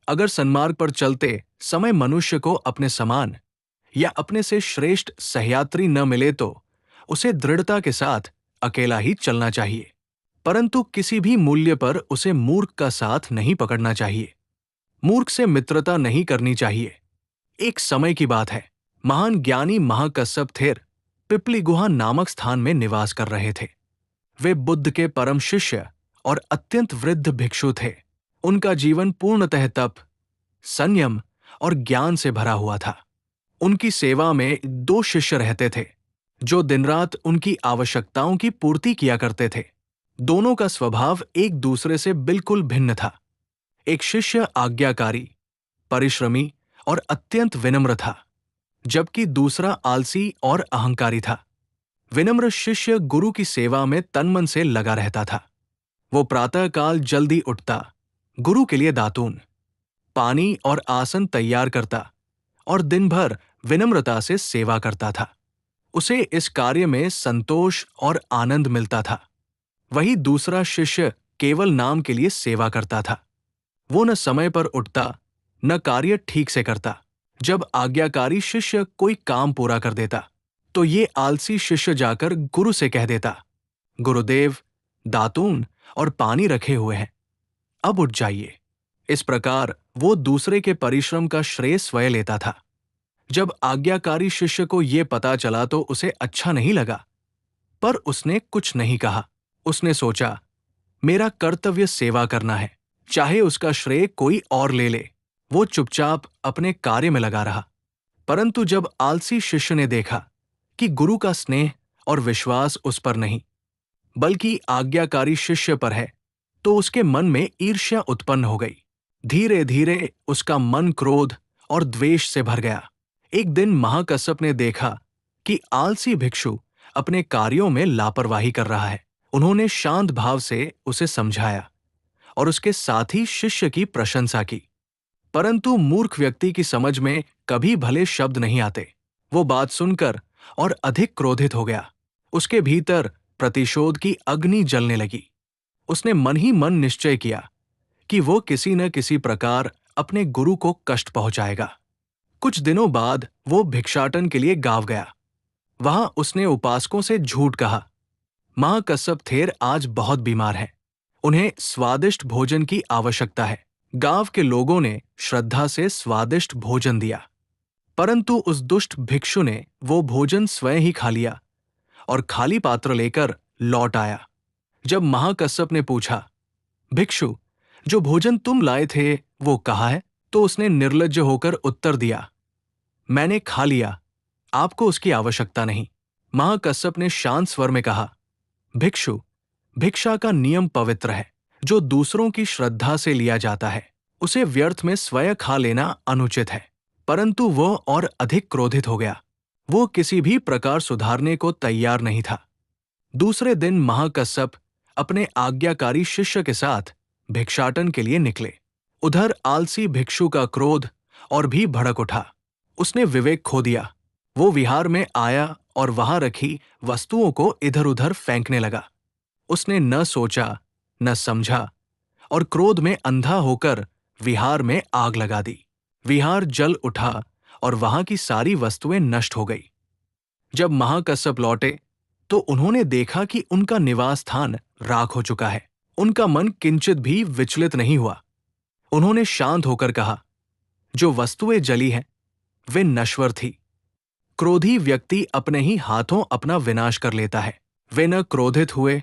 अगर सन्मार्ग पर चलते समय मनुष्य को अपने समान या अपने से श्रेष्ठ सहयात्री न मिले तो उसे दृढ़ता के साथ अकेला ही चलना चाहिए, परंतु किसी भी मूल्य पर उसे मूर्ख का साथ नहीं पकड़ना चाहिए। मूर्ख से मित्रता नहीं करनी चाहिए। एक समय की बात है, महान ज्ञानी महाकश्यप थेर पिपली गुहा नामक स्थान में निवास कर रहे थे। वे बुद्ध के परम शिष्य और अत्यंत वृद्ध भिक्षु थे। उनका जीवन पूर्णतः तप, संयम और ज्ञान से भरा हुआ था। उनकी सेवा में दो शिष्य रहते थे जो दिन रात उनकी आवश्यकताओं की पूर्ति किया करते थे। दोनों का स्वभाव एक दूसरे से बिल्कुल भिन्न था। एक शिष्य आज्ञाकारी, परिश्रमी और अत्यंत विनम्र था, जबकि दूसरा आलसी और अहंकारी था। विनम्र शिष्य गुरु की सेवा में तनमन से लगा रहता था। वो प्रातःकाल जल्दी उठता, गुरु के लिए दातून, पानी और आसन तैयार करता और दिन भर विनम्रता से सेवा करता था। उसे इस कार्य में संतोष और आनंद मिलता था। वही दूसरा शिष्य केवल नाम के लिए सेवा करता था। वो न समय पर उठता, न कार्य ठीक से करता। जब आज्ञाकारी शिष्य कोई काम पूरा कर देता तो ये आलसी शिष्य जाकर गुरु से कह देता, गुरुदेव, दातून और पानी रखे हुए हैं, अब उठ जाइए। इस प्रकार वो दूसरे के परिश्रम का श्रेय स्वयं लेता था। जब आज्ञाकारी शिष्य को ये पता चला तो उसे अच्छा नहीं लगा, पर उसने कुछ नहीं कहा। उसने सोचा, मेरा कर्तव्य सेवा करना है, चाहे उसका श्रेय कोई और ले ले। वो चुपचाप अपने कार्य में लगा रहा। परंतु जब आलसी शिष्य ने देखा कि गुरु का स्नेह और विश्वास उस पर नहीं, बल्कि आज्ञाकारी शिष्य पर है, तो उसके मन में ईर्ष्या उत्पन्न हो गई। धीरे धीरे उसका मन क्रोध और द्वेष से भर गया। एक दिन महाकश्यप ने देखा कि आलसी भिक्षु अपने कार्यों में लापरवाही कर रहा है। उन्होंने शांत भाव से उसे समझाया और उसके साथ ही शिष्य की प्रशंसा की। परंतु मूर्ख व्यक्ति की समझ में कभी भले शब्द नहीं आते। वो बात सुनकर और अधिक क्रोधित हो गया। उसके भीतर प्रतिशोध की अग्नि जलने लगी। उसने मन ही मन निश्चय किया कि वो किसी न किसी प्रकार अपने गुरु को कष्ट पहुंचाएगा। कुछ दिनों बाद वो भिक्षाटन के लिए गांव गया। वहां उसने उपासकों से झूठ कहा, महाकश्यप थेर आज बहुत बीमार हैं, उन्हें स्वादिष्ट भोजन की आवश्यकता है। गांव के लोगों ने श्रद्धा से स्वादिष्ट भोजन दिया, परंतु उस दुष्ट भिक्षु ने वो भोजन स्वयं ही खा लिया और खाली पात्र लेकर लौट आया। जब महाकश्यप ने पूछा, भिक्षु, जो भोजन तुम लाए थे वो कहाँ है? तो उसने निर्लज्ज होकर उत्तर दिया, मैंने खा लिया, आपको उसकी आवश्यकता नहीं। महाकश्यप ने शांत स्वर में कहा, भिक्षु, भिक्षा का नियम पवित्र है। जो दूसरों की श्रद्धा से लिया जाता है उसे व्यर्थ में स्वयं खा लेना अनुचित है। परंतु वो और अधिक क्रोधित हो गया। वो किसी भी प्रकार सुधारने को तैयार नहीं था। दूसरे दिन महाकश्यप अपने आज्ञाकारी शिष्य के साथ भिक्षाटन के लिए निकले। उधर आलसी भिक्षु का क्रोध और भी भड़क उठा। उसने विवेक खो दिया। वो विहार में आया और वहां रखी वस्तुओं को इधर उधर फेंकने लगा। उसने न सोचा न समझा और क्रोध में अंधा होकर विहार में आग लगा दी। विहार जल उठा और वहां की सारी वस्तुएं नष्ट हो गई। जब महाकश्यप लौटे तो उन्होंने देखा कि उनका निवास स्थान राख हो चुका है। उनका मन किंचित भी विचलित नहीं हुआ। उन्होंने शांत होकर कहा, जो वस्तुएं जली हैं वे नश्वर थी। क्रोधी व्यक्ति अपने ही हाथों अपना विनाश कर लेता है। वे न क्रोधित हुए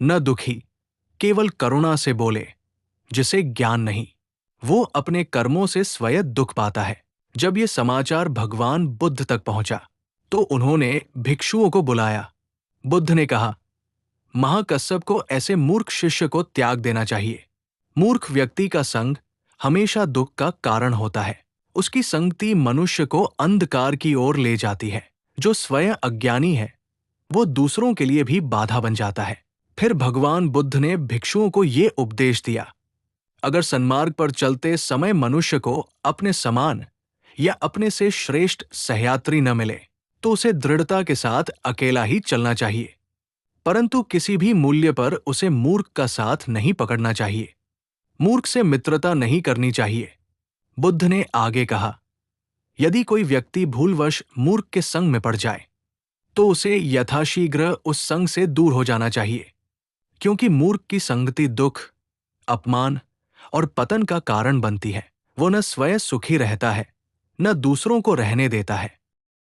न दुखी, केवल करुणा से बोले, जिसे ज्ञान नहीं, वो अपने कर्मों से स्वयं दुख पाता है। जब ये समाचार भगवान बुद्ध तक पहुंचा तो उन्होंने भिक्षुओं को बुलाया। बुद्ध ने कहा, महाकश्यप को ऐसे मूर्ख शिष्य को त्याग देना चाहिए। मूर्ख व्यक्ति का संग हमेशा दुख का कारण होता है। उसकी संगति मनुष्य को अंधकार की ओर ले जाती है। जो स्वयं अज्ञानी है वो दूसरों के लिए भी बाधा बन जाता है। फिर भगवान बुद्ध ने भिक्षुओं को ये उपदेश दिया, अगर सन्मार्ग पर चलते समय मनुष्य को अपने समान या अपने से श्रेष्ठ सहयात्री न मिले तो उसे दृढ़ता के साथ अकेला ही चलना चाहिए, परंतु किसी भी मूल्य पर उसे मूर्ख का साथ नहीं पकड़ना चाहिए। मूर्ख से मित्रता नहीं करनी चाहिए। बुद्ध ने आगे कहा, यदि कोई व्यक्ति भूलवश मूर्ख के संग में पड़ जाए तो उसे यथाशीघ्र उस संग से दूर हो जाना चाहिए, क्योंकि मूर्ख की संगति दुख, अपमान और पतन का कारण बनती है। वो न स्वयं सुखी रहता है, न दूसरों को रहने देता है।